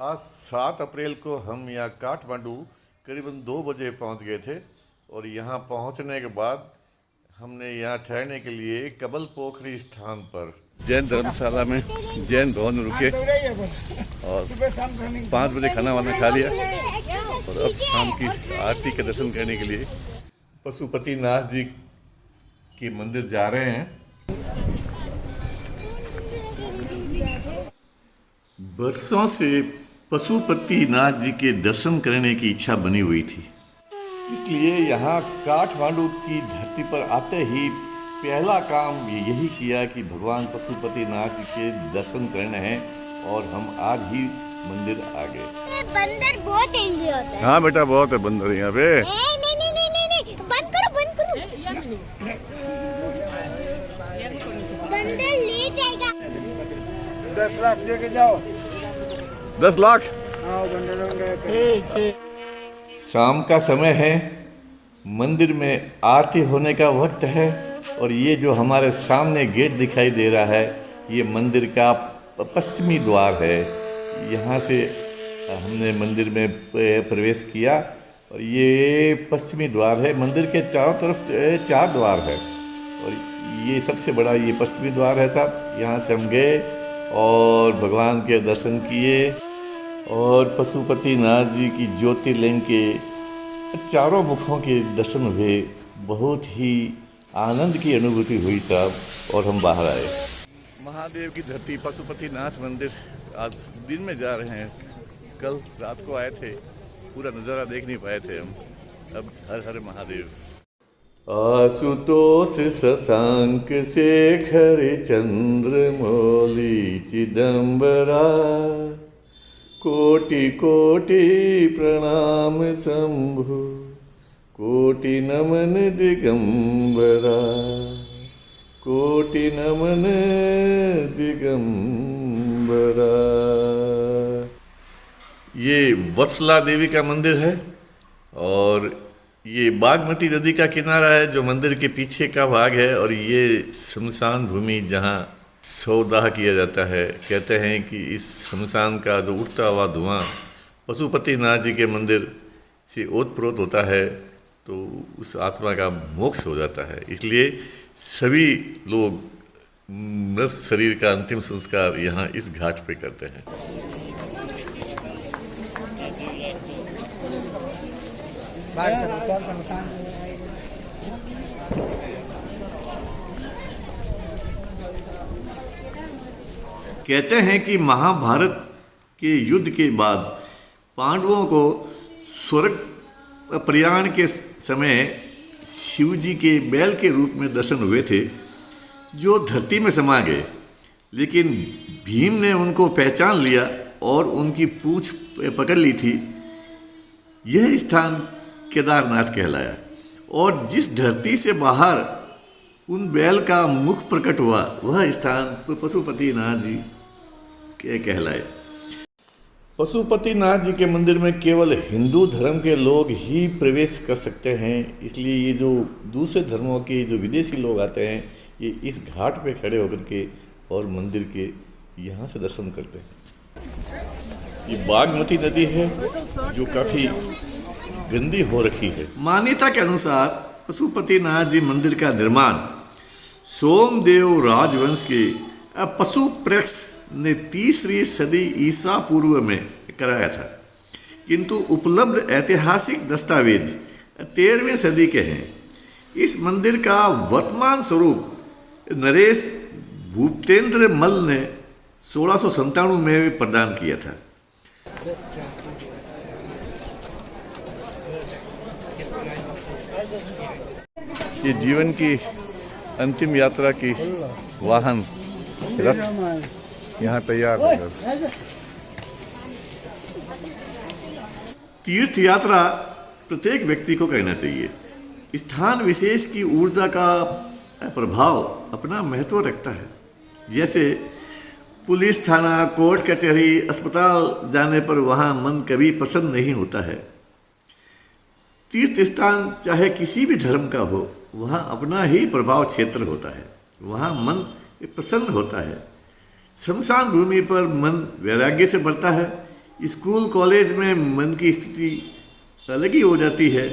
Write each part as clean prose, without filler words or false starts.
आज 7 अप्रैल को हम यहाँ काठमांडू करीबन 2 बजे पहुँच गए थे और यहाँ पहुँचने के बाद हमने यहाँ ठहरने के लिए कबल पोखरी स्थान पर जैन धर्मशाला में जैन भवन में रुके और 5 बजे खाना वाना खा लिया और अब शाम की आरती के दर्शन करने के लिए पशुपतिनाथ जी के मंदिर जा रहे हैं। बरसों से पशुपतिनाथ जी के दर्शन करने की इच्छा बनी हुई थी, इसलिए यहाँ काठमांडू की धरती पर आते ही पहला काम यही किया कि भगवान पशुपतिनाथ जी के दर्शन करने हैं और हम आज ही मंदिर आ गए। बंदर बहुत एंग्री होता है। हाँ बेटा, बहुत है बंदर यहाँ पे। नहीं, बंद करो। बंदर ले जाएगा। 10 लाख लेके जाओ। 10 लाख। शाम का समय है, मंदिर में आरती होने का वक्त है और ये जो हमारे सामने गेट दिखाई दे रहा है ये मंदिर का पश्चिमी द्वार है। यहाँ से हमने मंदिर में प्रवेश किया और ये पश्चिमी द्वार है। मंदिर के चारों तरफ 4 द्वार है और ये सबसे बड़ा ये पश्चिमी द्वार है साहब। यहाँ से हम गए और भगवान के दर्शन किए और पशुपतिनाथ जी की ज्योतिर्लिंग के चारों मुखों के दर्शन हुए। बहुत ही आनंद की अनुभूति हुई साहब और हम बाहर आए। महादेव की धरती पशुपतिनाथ मंदिर आज दिन में जा रहे हैं। कल रात को आए थे, पूरा नज़ारा देख नहीं पाए थे हम। अब हर हर महादेव। आशुतोष शशांक शेखर चंद्र मौली चिदंबरा कोटि कोटि प्रणाम शंभु कोटि नमन दिगंबरा कोटि नमन दिगंबरा। ये वत्सला देवी का मंदिर है और ये बागमती नदी का किनारा है जो मंदिर के पीछे का भाग है और ये शमशान भूमि जहाँ शवदाह किया जाता है। कहते हैं कि इस शमशान का जो उठता हुआ धुआं पशुपतिनाथ जी के मंदिर से ओतप्रोत होता है तो उस आत्मा का मोक्ष हो जाता है। इसलिए सभी लोग मृत शरीर का अंतिम संस्कार यहाँ इस घाट पे करते हैं। कहते हैं कि महाभारत के युद्ध के बाद पांडवों को स्वर्ग प्रयाण के समय शिवजी के बैल के रूप में दर्शन हुए थे जो धरती में समा गए, लेकिन भीम ने उनको पहचान लिया और उनकी पूंछ पकड़ ली थी। यह स्थान केदारनाथ कहलाया और जिस धरती से बाहर उन बैल का मुख प्रकट हुआ वह स्थान पशुपतिनाथ जी कहलाए। पशुपतिनाथ जी के मंदिर में केवल हिंदू धर्म के लोग ही प्रवेश कर सकते हैं, इसलिए ये जो दूसरे धर्मों के जो विदेशी लोग आते हैं ये इस घाट पे खड़े होकर के और मंदिर के यहाँ से दर्शन करते हैं। ये बागमती नदी है जो काफ़ी गंदी हो रखी है। मान्यता के अनुसार पशुपतिनाथ जी मंदिर का निर्माण सोमदेव राजवंश के पशुप्रक्ष ने 3वीं सदी ईसा पूर्व में कराया था, किंतु उपलब्ध ऐतिहासिक दस्तावेज 13वीं सदी के हैं। इस मंदिर का वर्तमान स्वरूप नरेश भूपेंद्र मल ने 1697 में प्रदान किया था। ये जीवन की अंतिम यात्रा की वाहन रथ यहाँ तैयार होकर तीर्थ यात्रा प्रत्येक व्यक्ति को करना चाहिए। स्थान विशेष की ऊर्जा का प्रभाव अपना महत्व रखता है। जैसे पुलिस थाना, कोर्ट कचहरी, अस्पताल जाने पर वहाँ मन कभी प्रसन्न नहीं होता है। तीर्थ स्थान चाहे किसी भी धर्म का हो, वहाँ अपना ही प्रभाव क्षेत्र होता है, वहाँ मन प्रसन्न होता है। शमशान भूमि पर मन वैराग्य से भरता है। स्कूल कॉलेज में मन की स्थिति अलग ही हो जाती है,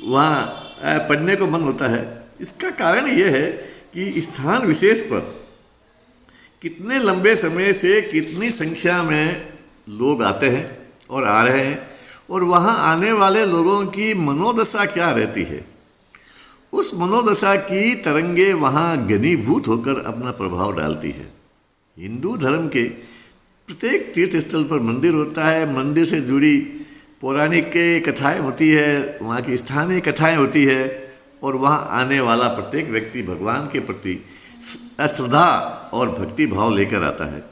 वहाँ पढ़ने को मन होता है। इसका कारण यह है कि स्थान विशेष पर कितने लंबे समय से कितनी संख्या में लोग आते हैं और आ रहे हैं, और वहाँ आने वाले लोगों की मनोदशा क्या रहती है। उस मनोदशा की तरंगे वहाँ घनीभूत होकर अपना प्रभाव डालती है। हिंदू धर्म के प्रत्येक तीर्थ स्थल पर मंदिर होता है, मंदिर से जुड़ी पौराणिक कथाएं होती है, वहाँ की स्थानीय कथाएं होती है, और वहाँ आने वाला प्रत्येक व्यक्ति भगवान के प्रति श्रद्धा और भक्ति भाव लेकर आता है।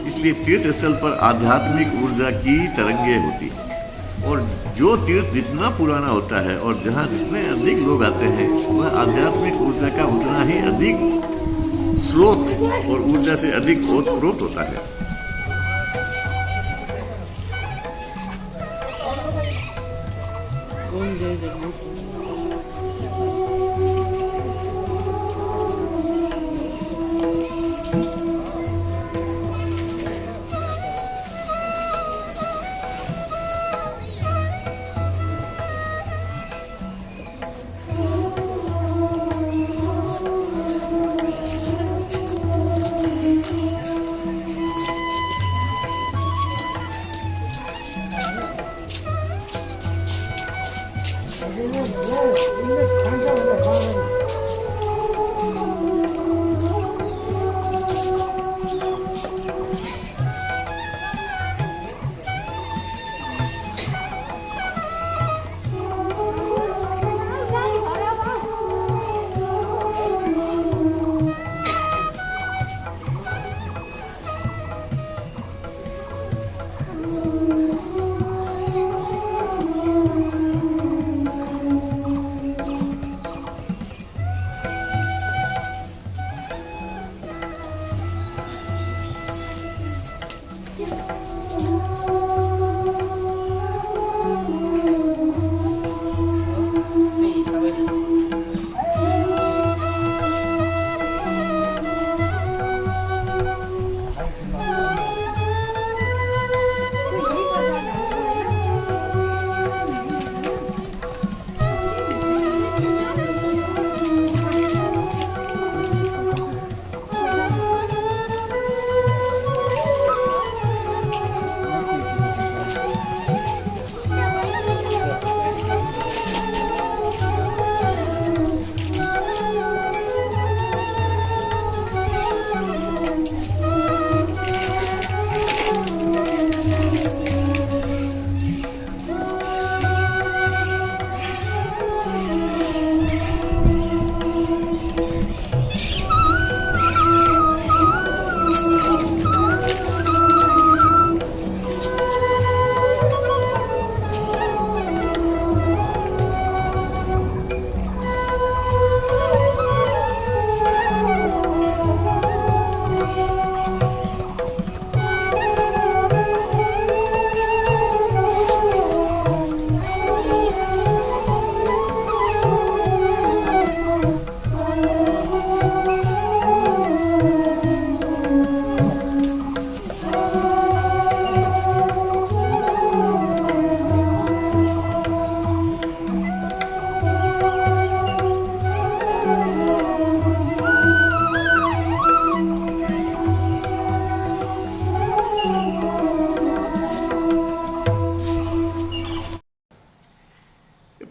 इसलिए तीर्थ स्थल पर आध्यात्मिक ऊर्जा की तरंगे होती है, और जो तीर्थ जितना पुराना होता है और जहाँ जितने अधिक लोग आते हैं, वह आध्यात्मिक ऊर्जा का उतना ही अधिक स्रोत और ऊर्जा से अधिक ओतप्रोत होता है।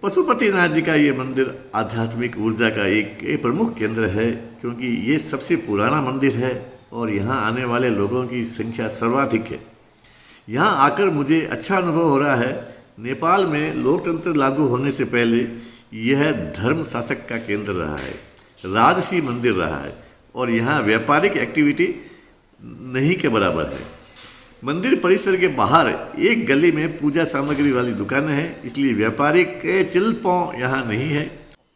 पशुपतिनाथ जी का ये मंदिर आध्यात्मिक ऊर्जा का एक प्रमुख केंद्र है, क्योंकि ये सबसे पुराना मंदिर है और यहाँ आने वाले लोगों की संख्या सर्वाधिक है। यहाँ आकर मुझे अच्छा अनुभव हो रहा है। नेपाल में लोकतंत्र लागू होने से पहले यह धर्म शासक का केंद्र रहा है, राजसी मंदिर रहा है, और यहाँ व्यापारिक एक्टिविटी नहीं के बराबर है। मंदिर परिसर के बाहर एक गली में पूजा सामग्री वाली दुकानें हैं, इसलिए व्यापारिक चल पांव यहाँ नहीं है।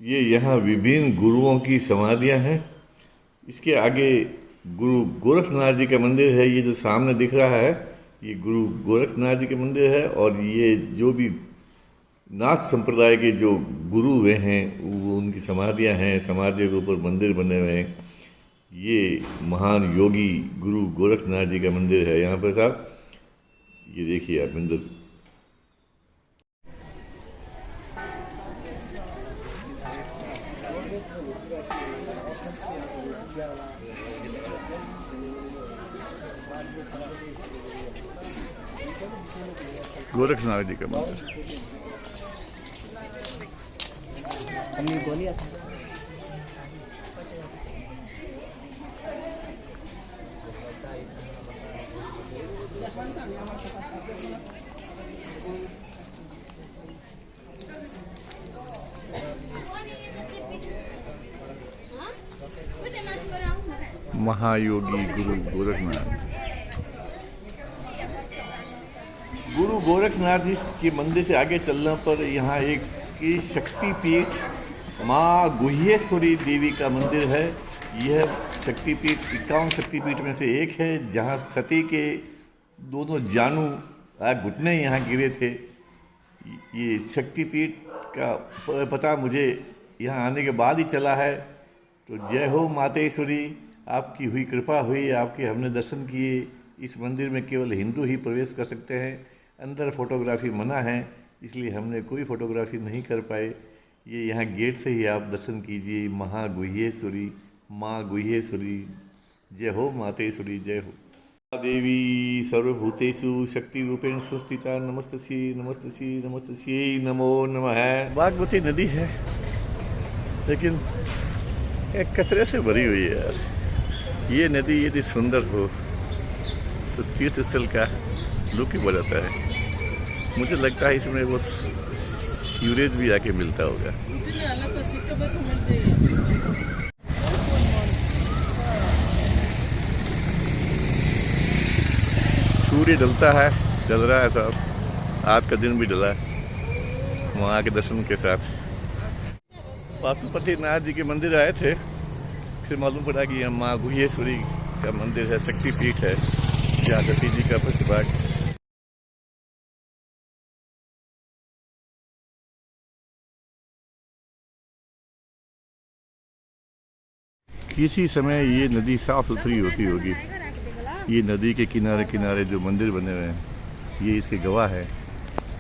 ये यहाँ विभिन्न गुरुओं की समाधियाँ हैं। इसके आगे गुरु गोरखनाथ जी का मंदिर है। ये जो सामने दिख रहा है ये गुरु गोरखनाथ जी का मंदिर है, और ये जो भी नाथ संप्रदाय के जो गुरु हुए हैं वो उनकी समाधियाँ हैं। समाधियों के ऊपर मंदिर बने हुए हैं। ये महान योगी गुरु गोरखनाथ जी का मंदिर है। यहाँ पर साहब ये देखिए आप मंदिर। गोरखनाथ जी का मंदिर। महायोगी गुरु गोरखनाथ। गुरु गोरखनाथ जी के मंदिर से आगे चलने पर यहाँ एक शक्तिपीठ माँ गुह्येश्वरी देवी का मंदिर है। यह शक्तिपीठ 51 शक्तिपीठ में से एक है, जहाँ सती के दोनों जानू घुटने यहाँ गिरे थे। ये शक्तिपीठ का पता मुझे यहाँ आने के बाद ही चला है। तो जय हो मातेश्वरी, आपकी हुई कृपा हुई, आपके हमने दर्शन किए। इस मंदिर में केवल हिंदू ही प्रवेश कर सकते हैं, अंदर फोटोग्राफी मना है, इसलिए हमने कोई फोटोग्राफी नहीं कर पाए। ये यहाँ गेट से ही आप दर्शन कीजिए। महागुह्येश्वरी, माँ गुह्येश्वरी, जय हो मातेश्वरी, जय हो देवी सर्वभूतेषु शक्ति रूपेण संस्थिता, नमस्तस्यै नमस्तस्यै नमस्तस्यै नमो नमः। बागमती नदी है लेकिन एक कचरे से भरी हुई है यार। ये नदी यदि सुंदर हो तो तीर्थ स्थल का लुक ही बढ़ जाता है। मुझे लगता है इसमें वो सीवरेज भी आके मिलता होगा। सूर्य ढलता है, ढल रहा है साहब। आज का दिन भी ढला वहाँ के दर्शन के साथ। पशुपतिनाथ जी के मंदिर आए थे, फिर मालूम पड़ा कि यहाँ माँ गुह्येश्वरी का मंदिर है, शक्तिपीठ है, जहाँ सती जी का प्रतिभाग। किसी समय ये नदी साफ सुथरी होती होगी। ये नदी के किनारे किनारे जो मंदिर बने हुए हैं, ये इसके गवाह है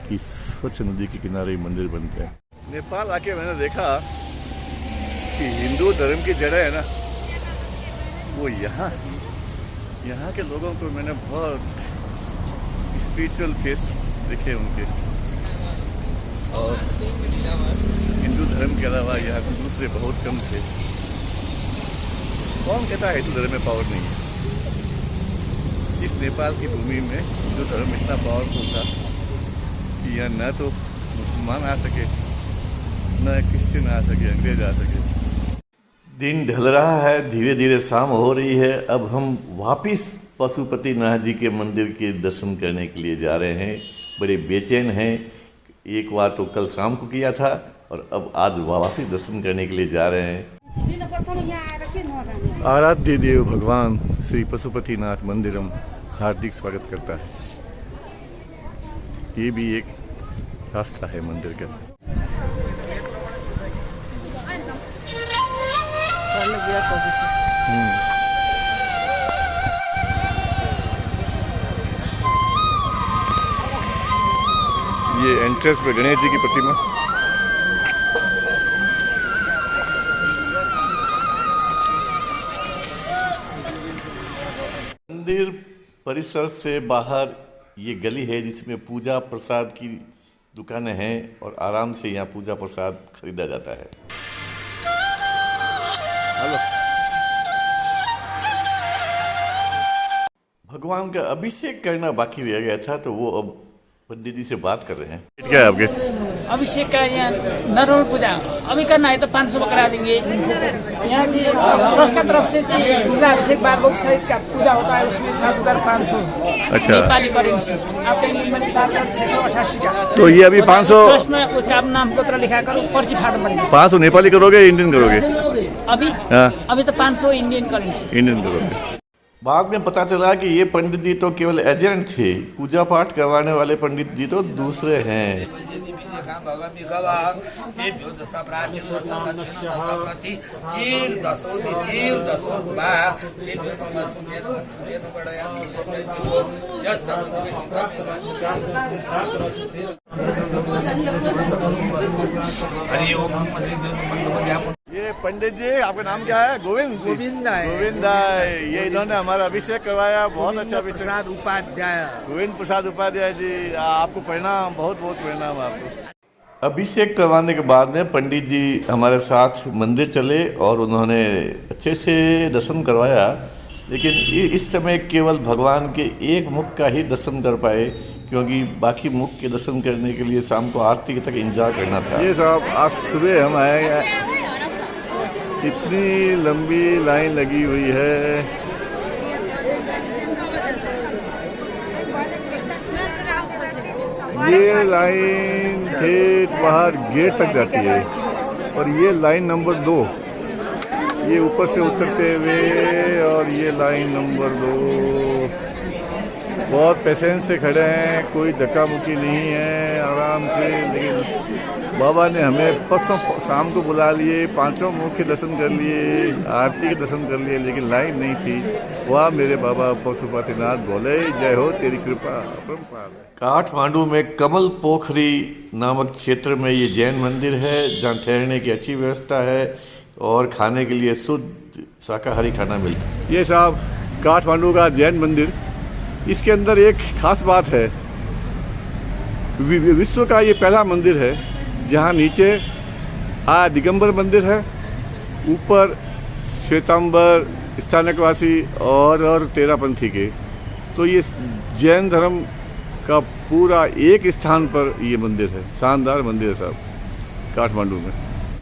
कि स्वच्छ नदी के किनारे मंदिर बनते हैं। नेपाल आके मैंने देखा कि हिंदू धर्म की जड़ें है ना, वो यहाँ के लोगों को मैंने बहुत स्पिरिचुअल फेस देखे उनके। और हिंदू धर्म के अलावा यहाँ दूसरे बहुत कम थे। कौन कहता है हिंदू धर्म में पावर नहीं है? इस नेपाल की भूमि में हिंदू धर्म इतना पावरफुल था कि यहाँ न तो मुसलमान आ सके, न क्रिश्चियन आ सके, अंग्रेज आ सके। दिन ढल रहा है, धीरे धीरे शाम हो रही है। अब हम वापिस पशुपतिनाथ जी के मंदिर के दर्शन करने के लिए जा रहे हैं। बड़े बेचैन हैं। एक बार तो कल शाम को किया था और अब आज वापिस दर्शन करने के लिए जा रहे हैं। आराध्य देव भगवान श्री पशुपतिनाथ मंदिरम हार्दिक स्वागत करता है। ये भी एक रास्ता है मंदिर का। ये एंट्रेंस पे गणेश जी की प्रतिमा। मंदिर परिसर से बाहर ये गली है जिसमें पूजा प्रसाद की दुकानें हैं और आराम से यहाँ पूजा प्रसाद खरीदा जाता है। हेलो, भगवान का अभिषेक करना बाकी रह गया था, तो वो अब पंडित जी से बात कर रहे हैं। क्या है आपके? अभिषेक का यहाँ नॉर्मल पूजा अभी करना है तो 500 करा देंगे। यहाँ जी ट्रस्ट का तरफ से अभिषेक बालक सहित का पूजा होता है, उसमें 7,500। अच्छा, नेपाली करेंसी आपका इंडियन मनी 4,688 का। तो ये अभी 500 ट्रस्ट में उसका नाम पत्र लिखा करो, पर्ची फाड़ पड़ेगी। 500 नेपाली करोगे इंडियन करोगे? अभी तो 500 इंडियन करेंसी इंडियन करोगे। बाद में पता चला कि ये पंडित जी तो केवल एजेंट थे, पूजा पाठ करवाने वाले पंडित जी तो दूसरे हैं। भगवती गवा तेभ्यो दश प्राचीन दश दक्षिण दश प्रति चीर दशो बा तेभ्यो नमस्तु तेन वस्तु तेन बड़यान्तु तेन विभो यस सर्वं चित्तम हरि ओम ये पंडित जी, आपका नाम क्या है? गोविंद जी? गोविंद है। गोविंद है। ये इन्होंने हमारा अभिषेक करवाया, बहुत अच्छा अभिषेक। प्रसाद उपाध्याय। गोविंद प्रसाद उपाध्याय जी, आपको प्रणाम, बहुत बहुत प्रणाम आपको। अभिषेक करवाने के बाद में पंडित जी हमारे साथ मंदिर चले और उन्होंने अच्छे से दर्शन करवाया, लेकिन इस समय केवल भगवान के एक मुख का ही दर्शन कर पाए, क्योंकि बाकी मुख के दर्शन करने के लिए शाम को आरती तक इंतजार करना था। ये साहब, आज सुबह हम आए, इतनी लंबी लाइन लगी हुई है। ये लाइन ठेठ बाहर गेट तक जाती है और ये लाइन नंबर 2, ये ऊपर से उतरते हुए, और ये लाइन नंबर 2। बहुत पेशेंस से खड़े हैं, कोई धक्का मुक्की नहीं है, आराम से। लेकिन बाबा ने हमें परसों शाम को बुला लिए, 5 मुख के दर्शन कर लिए, आरती के दर्शन कर लिए, लेकिन लाइन नहीं थी। वाह मेरे बाबा पशुपतिनाथ बोले, जय हो तेरी कृपा अपरंपार। काठमांडू में कमल पोखरी नामक क्षेत्र में ये जैन मंदिर है, जहाँ ठहरने की अच्छी व्यवस्था है और खाने के लिए शुद्ध शाकाहारी खाना मिलता है। ये साहब काठमांडू का जैन मंदिर, इसके अंदर एक खास बात है, विश्व का ये पहला मंदिर है जहाँ नीचे दिगंबर मंदिर है, ऊपर श्वेतांबर स्थानकवासी और तेरापंथी के। तो ये जैन धर्म का पूरा एक स्थान पर ये मंदिर है। शानदार मंदिर है साहब काठमांडू में।